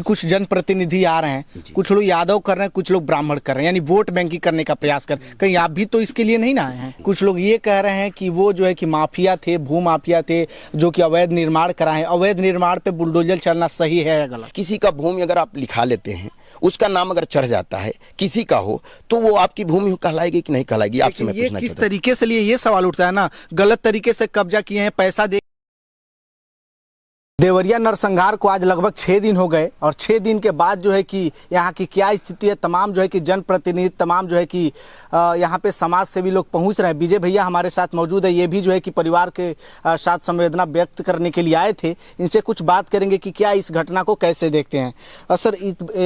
कुछ जनप्रतिनिधि आ रहे हैं, कुछ लोग यादव कर रहे हैं, कुछ लोग ब्राह्मण कर रहे हैं, यानी वोट बैंकिंग करने का प्रयास कर। कहीं आप भी तो इसके लिए नहीं ना आए हैं? कुछ लोग ये कह रहे हैं कि वो जो है कि माफिया थे, भू माफिया थे, जो कि अवैध निर्माण कराए। अवैध निर्माण पे बुलडोजर चलना सही है या गलत? किसी का भूमि अगर आप लिखा लेते हैं, उसका नाम अगर चढ़ जाता है किसी का हो, तो वो आपकी भूमि कहलाएगी कि नहीं कहलाएगी? आपसे मैं पूछना चाहता हूं। किस तरीके से लिए ये सवाल उठता है ना, गलत तरीके से कब्जा किए हैं, पैसा दे। देवरिया नरसंहार को आज लगभग 6 दिन हो गए और 6 दिन के बाद जो है कि यहाँ की क्या स्थिति है, तमाम जो है कि जनप्रतिनिधि, तमाम जो है कि यहाँ पे समाज से भी लोग पहुँच रहे हैं। विजय भैया हमारे साथ मौजूद है, ये भी जो है कि परिवार के साथ संवेदना व्यक्त करने के लिए आए थे। इनसे कुछ बात करेंगे कि क्या इस घटना को कैसे देखते हैं। सर,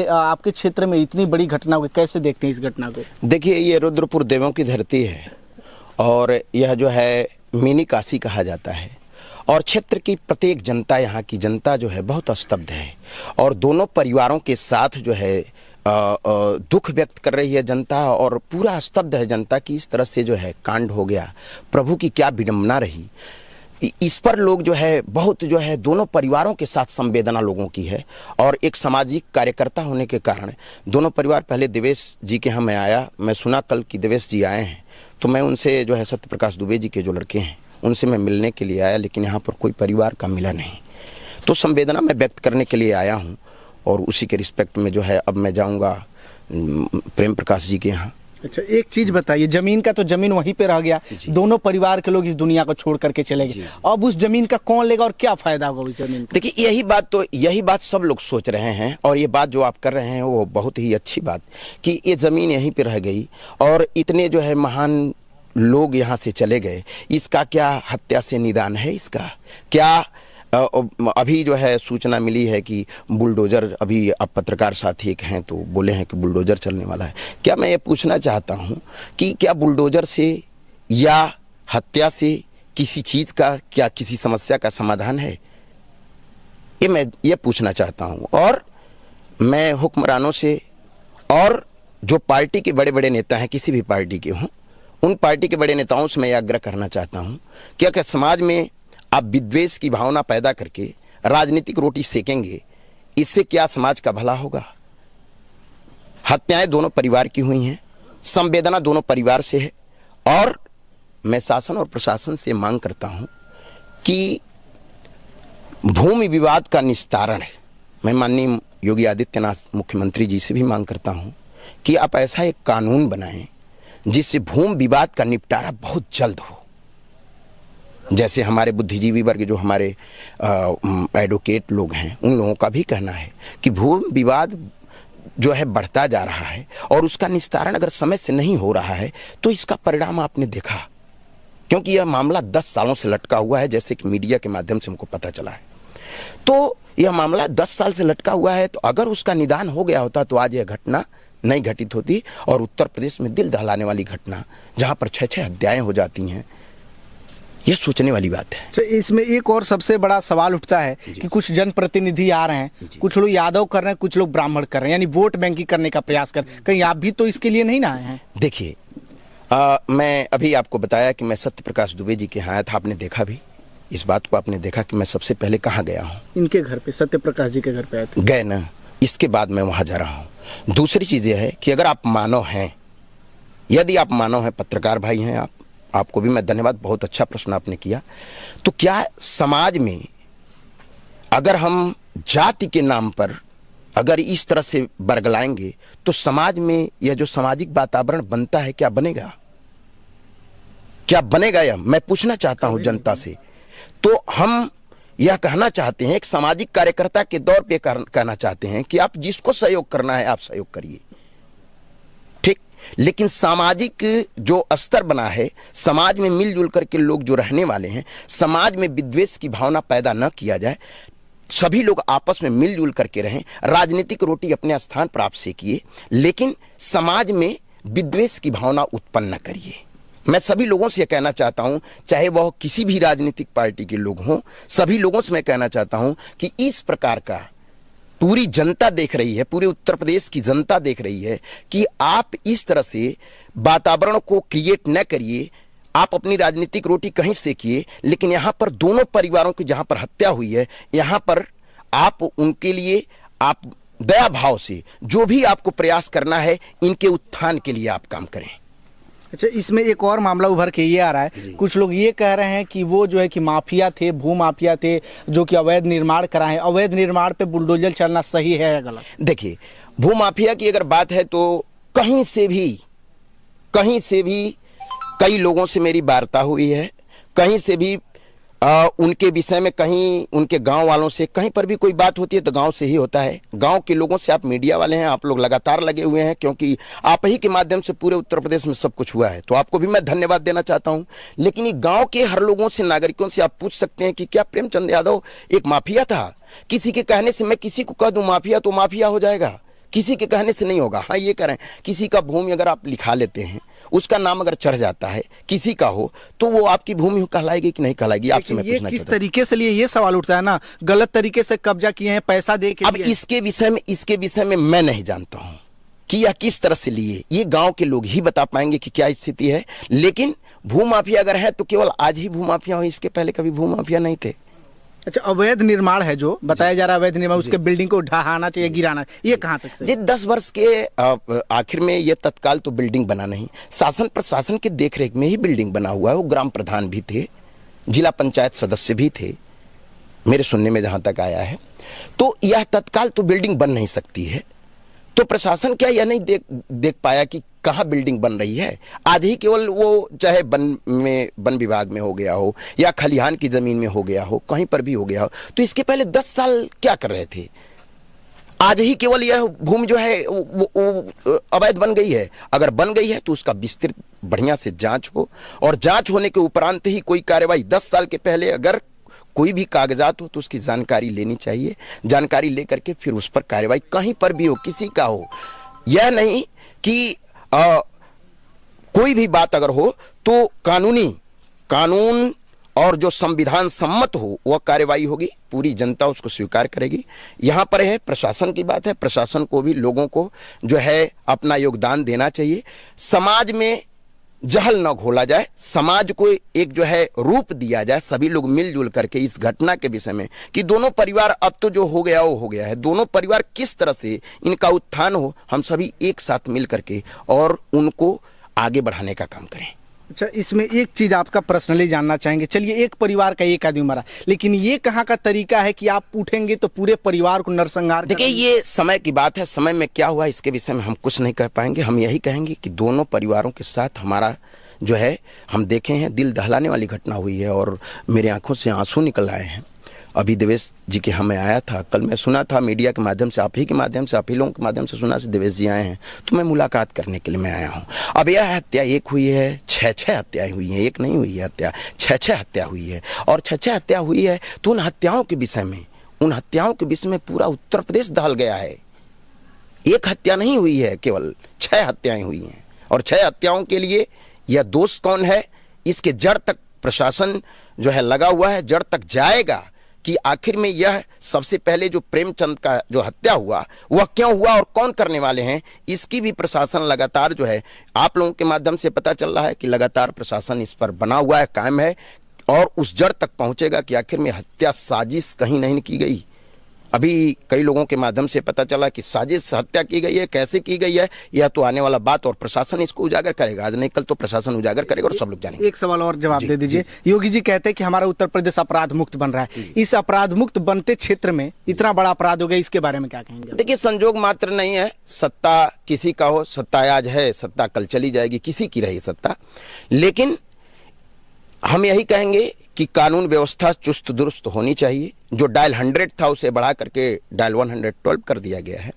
आपके क्षेत्र में इतनी बड़ी घटना को कैसे देखते हैं इस घटना को? देखिए, ये रुद्रपुर देवों की धरती है और यह जो है मिनी काशी कहा जाता है और क्षेत्र की प्रत्येक जनता, यहाँ की जनता जो है बहुत स्तब्ध है और दोनों परिवारों के साथ जो है दुख व्यक्त कर रही है जनता और पूरा स्तब्ध है जनता की इस तरह से जो है कांड हो गया। प्रभु की क्या विडंबना रही, इस पर लोग जो है बहुत जो है दोनों परिवारों के साथ संवेदना लोगों की है। और एक सामाजिक कार्यकर्ता होने के कारण दोनों परिवार, पहले देवेश जी के यहाँ मैं आया, मैं सुना कल कि देवेश जी आए हैं, तो मैं उनसे जो है सत्य प्रकाश दुबे जी के जो लड़के हैं उनसे मैं मिलने के लिए आया, लेकिन यहाँ पर कोई परिवार का मिला नहीं। तो संवेदना मैं व्यक्त करने के लिए आया हूँ और उसी के रिस्पेक्ट में जो है अब मैं जाऊँगा प्रेम प्रकाश जी के यहाँ। अच्छा, एक चीज बताइए, जमीन का तो जमीन वहीं पे रह गया, दोनों परिवार के लोग इस दुनिया को छोड़ करके चले गए, अब उस जमीन का कौन लेगा और क्या फायदा होगा उस जमीन का? देखिए, यही बात सब लोग सोच रहे हैं और ये बात जो आप कर रहे हैं वो बहुत ही अच्छी बात कि ये जमीन यहीं पे रह गई और इतने जो है महान लोग यहाँ से चले गए, इसका क्या हत्या से निदान है? इसका क्या अभी जो है सूचना मिली है कि बुलडोजर, अभी आप पत्रकार साथी एक हैं तो बोले हैं कि बुलडोजर चलने वाला है। क्या मैं ये पूछना चाहता हूँ कि क्या बुलडोजर से या हत्या से किसी चीज़ का, क्या किसी समस्या का समाधान है? ये मैं ये पूछना चाहता हूँ। और मैं हुक्मरानों से और जो पार्टी के बड़े बड़े नेता हैं, किसी भी पार्टी के हों, उन पार्टी के बड़े नेताओं से मैं यह आग्रह करना चाहता हूं कि अगर समाज में आप विद्वेष की भावना पैदा करके राजनीतिक रोटी सेकेंगे, इससे क्या समाज का भला होगा? हत्याएं दोनों परिवार की हुई हैं, संवेदना दोनों परिवार से है और मैं शासन और प्रशासन से मांग करता हूं कि भूमि विवाद का निस्तारण है। मैं माननीय योगी आदित्यनाथ मुख्यमंत्री जी से भी मांग करता हूं कि आप ऐसा एक कानून बनाएं जिससे भूमि विवाद का निपटारा बहुत जल्द हो। जैसे हमारे बुद्धिजीवी वर्ग, जो हमारे एडवोकेट लोग हैं, उन लोगों का भी कहना है कि भूमि विवाद जो है बढ़ता जा रहा है और उसका निस्तारण अगर समय से नहीं हो रहा है तो इसका परिणाम आपने देखा, क्योंकि यह मामला 10 सालों से लटका हुआ है, जैसे कि मीडिया के माध्यम से हमको पता चला है। तो यह मामला 10 साल से लटका हुआ है, तो अगर उसका निदान हो गया होता तो आज यह घटना नहीं घटित होती। और उत्तर प्रदेश में दिल दहलाने वाली घटना, जहां पर 6-6 हत्याएं हो जाती हैं, यह सोचने वाली बात है। तो इसमें एक और सबसे बड़ा सवाल उठता है कि कुछ जनप्रतिनिधि आ रहे हैं, कुछ लोग यादव कर रहे हैं, कुछ लोग ब्राह्मण कर रहे हैं, यानी वोट बैंकिंग करने का प्रयास कर। कहीं आप भी तो इसके लिए नहीं ना आए हैं? देखिए, मैं अभी आपको बताया कि मैं सत्य प्रकाश दुबे जी के यहाँ आया था, आपने देखा भी इस बात को, आपने देखा कि मैं सबसे पहले कहाँ गया हूँ? इनके घर पे, सत्य प्रकाश जी के घर पे आए थे। गए ना, इसके बाद मैं वहां जा रहा हूँ। दूसरी चीज यह है कि अगर आप मानव हैं, यदि आप मानव हैं, पत्रकार भाई हैं, आपको भी मैं धन्यवाद, बहुत अच्छा प्रश्न आपने किया। तो क्या समाज में अगर हम जाति के नाम पर अगर इस तरह से बरगलाएंगे तो समाज में यह जो सामाजिक वातावरण बनता है, क्या बनेगा? क्या बनेगा? यह मैं पूछना चाहता हूं जनता से। तो हम यह कहना चाहते हैं, एक सामाजिक कार्यकर्ता के दौर पे कहना चाहते हैं कि आप जिसको सहयोग करना है आप सहयोग करिए, ठीक, लेकिन सामाजिक जो स्तर बना है, समाज में मिलजुल करके लोग जो रहने वाले हैं, समाज में विद्वेष की भावना पैदा न किया जाए, सभी लोग आपस में मिलजुल करके रहें, राजनीतिक रोटी अपने स्थान पर आप सेकिए, लेकिन समाज में विद्वेष की भावना उत्पन्न न करिए। मैं सभी लोगों से कहना चाहता हूं, चाहे वह किसी भी राजनीतिक पार्टी के लोग हों, सभी लोगों से मैं कहना चाहता हूं कि इस प्रकार का पूरी जनता देख रही है, पूरे उत्तर प्रदेश की जनता देख रही है कि आप इस तरह से वातावरण को क्रिएट न करिए। आप अपनी राजनीतिक रोटी कहीं सेकिए, लेकिन यहां पर दोनों परिवारों की जहां पर हत्या हुई है, यहां पर आप उनके लिए आप दया भाव से जो भी आपको प्रयास करना है, इनके उत्थान के लिए आप काम करें। अच्छा, इसमें एक और मामला उभर के ये आ रहा है, कुछ लोग ये कह रहे हैं कि वो जो है कि माफिया थे, भू माफिया थे, जो कि अवैध निर्माण कराएं। अवैध निर्माण पे बुलडोजर चलना सही है या गलत? देखिए, भू माफिया की अगर बात है तो कहीं से भी कई लोगों से मेरी वार्ता हुई है, कहीं से भी उनके विषय में, कहीं उनके गांव वालों से, कहीं पर भी कोई बात होती है तो गांव से ही होता है। गांव के लोगों से, आप मीडिया वाले हैं, आप लोग लगातार लगे हुए हैं, क्योंकि आप ही के माध्यम से पूरे उत्तर प्रदेश में सब कुछ हुआ है, तो आपको भी मैं धन्यवाद देना चाहता हूं। लेकिन ये गांव के हर लोगों से, नागरिकों से आप पूछ सकते हैं कि क्या प्रेमचंद यादव एक माफिया था? किसी के कहने से मैं किसी को कह दूं माफिया तो माफिया हो जाएगा, किसी के कहने से नहीं होगा। हाँ, ये करें, किसी का भूमि अगर आप लिखा लेते हैं, उसका नाम अगर चढ़ जाता है, किसी का हो, तो वो आपकी भूमि कहलाएगी कि नहीं कहलाएगी? आपसे मैं पूछना चाहता हूं। किस तरीके से लिए ये सवाल उठता है ना, गलत तरीके से कब्जा किए हैं, पैसा दे के। अब इसके विषय में मैं नहीं जानता हूं कि यह किस तरह से लिए, ये गांव के लोग ही बता पाएंगे कि क्या स्थिति है। लेकिन भूमाफिया अगर है तो केवल आज ही भूमाफिया हो, इसके पहले कभी भूमाफिया नहीं थे। अच्छा, अवैध निर्माण है जो बताया जा रहा है, अवैध निर्माण, उसके बिल्डिंग को ढहाना चाहिए, गिराना, ये कहां तक से? ये 10 वर्ष के आखिर में ये तत्काल तो बिल्डिंग बना नहीं, शासन प्रशासन के देखरेख में ही बिल्डिंग बना हुआ है। वो ग्राम प्रधान भी थे, जिला पंचायत सदस्य भी थे, मेरे सुनने में जहां तक आया है। तो यह तत्काल तो बिल्डिंग बन नहीं सकती है। तो प्रशासन क्या यह नहीं देख पाया कि कहाँ बिल्डिंग बन रही है? आज ही केवल वो चाहे वन विभाग में हो गया हो या खलिहान की जमीन में हो गया हो, कहीं पर भी हो गया हो, तो इसके पहले 10 साल क्या कर रहे थे? आज ही केवल यह भूमि जो है वो अवैध बन गई है। अगर बन गई है तो उसका विस्तृत बढ़िया से जांच हो, और जांच होने के उपरांत ही कोई कार्रवाई। 10 साल के पहले अगर कोई भी कागजात हो तो उसकी जानकारी लेनी चाहिए, जानकारी लेकर के फिर उस पर कार्रवाई कहीं पर भी हो, किसी का हो। यह नहीं कि कोई भी बात अगर हो तो कानून और जो संविधान सम्मत हो वह कार्रवाई होगी, पूरी जनता उसको स्वीकार करेगी। यहां पर है प्रशासन की बात है, प्रशासन को भी लोगों को जो है अपना योगदान देना चाहिए। समाज में जहल न घोला जाए, समाज को एक जो है रूप दिया जाए, सभी लोग मिलजुल करके इस घटना के विषय में कि दोनों परिवार, अब तो जो हो गया वो हो गया है, दोनों परिवार किस तरह से इनका उत्थान हो, हम सभी एक साथ मिल करके और उनको आगे बढ़ाने का काम करें। अच्छा, इसमें एक चीज आपका पर्सनली जानना चाहेंगे। चलिए, एक परिवार का एक आदमी मरा, लेकिन ये कहाँ का तरीका है कि आप उठेंगे तो पूरे परिवार को नरसंहार? देखिए, ये समय की बात है, समय में क्या हुआ इसके विषय में हम कुछ नहीं कह पाएंगे। हम यही कहेंगे कि दोनों परिवारों के साथ हमारा जो है, हम देखे हैं, दिल दहलाने वाली घटना हुई है और मेरे आंखों से आंसू निकल आए हैं। अभी देवेश जी के हमें आया था, कल मैं सुना था मीडिया के माध्यम से, आप ही के माध्यम से, आप ही लोगों के माध्यम से सुना से देवेश जी आए हैं, तो मैं मुलाकात करने के लिए मैं आया हूं। अब यह हत्या एक हुई है, 6 हत्याएं हुई हैं, एक नहीं हुई है हत्या, 6 हत्या हुई है। और 6 हत्या हुई है तो उन हत्याओं के विषय में पूरा उत्तर प्रदेश दहल गया है। एक हत्या नहीं हुई है, केवल 6 हत्याएं हुई हैं। और 6 हत्याओं के लिए यह दोष कौन है, इसके जड़ तक प्रशासन जो है लगा हुआ है, जड़ तक जाएगा कि आखिर में यह सबसे पहले जो प्रेमचंद का जो हत्या हुआ वह क्यों हुआ और कौन करने वाले हैं, इसकी भी प्रशासन लगातार जो है, आप लोगों के माध्यम से पता चल रहा है कि लगातार प्रशासन इस पर बना हुआ है, कायम है, और उस जड़ तक पहुंचेगा कि आखिर में हत्या साजिश कहीं नहीं की गई। अभी कई लोगों के माध्यम से पता चला कि साजिश हत्या की गई है, कैसे की गई है, यह तो आने वाला बात, और प्रशासन इसको उजागर करेगा। आज नहीं कल तो प्रशासन उजागर करेगा और सब लोग जानेंगे। एक सवाल और जवाब दे दीजिए। योगी जी कहते हैं कि हमारा उत्तर प्रदेश अपराध मुक्त बन रहा है, इस अपराध मुक्त बनते क्षेत्र में इतना बड़ा अपराध हो गया, इसके बारे में क्या कहेंगे? देखिए, संजोग मात्र नहीं है, सत्ता किसी का हो, सत्ता आज है, सत्ता कल चली जाएगी, किसी की रही सत्ता। लेकिन हम यही कहेंगे कि कानून व्यवस्था चुस्त दुरुस्त होनी चाहिए। जो डायल 100 था उसे बढ़ा करके डायल 112 कर दिया गया है।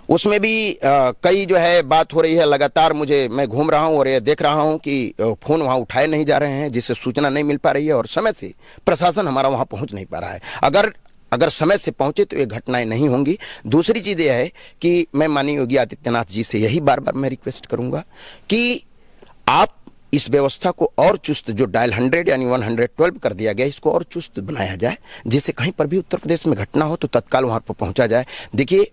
उसमें भी कई जो है बात हो रही है, लगातार मैं घूम रहा हूं और ये देख रहा हूं कि फोन वहां उठाए नहीं जा रहे हैं, जिससे सूचना नहीं मिल पा रही है और समय से प्रशासन हमारा वहां पहुंच नहीं पा रहा है। अगर समय से पहुंचे तो ये घटनाएं नहीं होंगी। दूसरी चीज यह है कि मैं माननीय योगी आदित्यनाथ जी से यही बार बार मैं रिक्वेस्ट करूंगा कि आप इस व्यवस्था को और चुस्त, जो डायल 100 यानी 112 कर दिया गया, इसको और चुस्त बनाया जाए, जिससे कहीं पर भी उत्तर प्रदेश में घटना हो तो तत्काल वहां पर पहुंचा जाए। देखिए,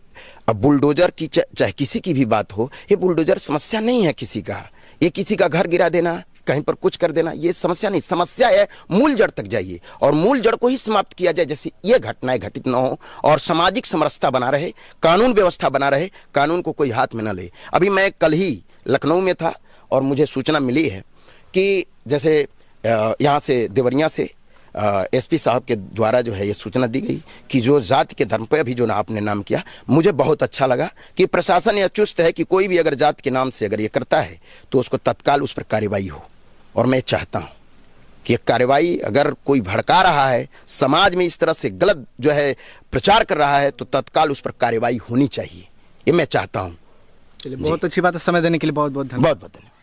अब बुलडोजर की चाहे किसी की भी बात हो, ये बुलडोजर समस्या नहीं है किसी का, ये किसी का घर गिरा देना कहीं पर कुछ कर देना ये समस्या नहीं, समस्या है मूल जड़ तक जाइए और मूल जड़ को ही समाप्त किया जाए, जैसे ये घटनाएं घटित न हो और सामाजिक समरसता बना रहे, कानून व्यवस्था बना रहे, कानून को कोई हाथ में न ले। अभी मैं कल ही लखनऊ में था और मुझे सूचना मिली है कि जैसे यहाँ से देवरिया से एसपी साहब के द्वारा जो है ये सूचना दी गई कि जो जाति के धर्म पे अभी जो आपने नाम किया, मुझे बहुत अच्छा लगा कि प्रशासन यह चुस्त है कि कोई भी अगर जाति के नाम से अगर ये करता है तो उसको तत्काल उस पर कार्रवाई हो। और मैं चाहता हूँ कि एक कार्रवाई, अगर कोई भड़का रहा है समाज में इस तरह से गलत जो है प्रचार कर रहा है तो तत्काल उस पर कार्रवाई होनी चाहिए, ये मैं चाहता हूँ। चलिए, बहुत अच्छी बात है। समय देने के लिए बहुत बहुत धन्यवाद। बहुत बहुत धन्यवाद।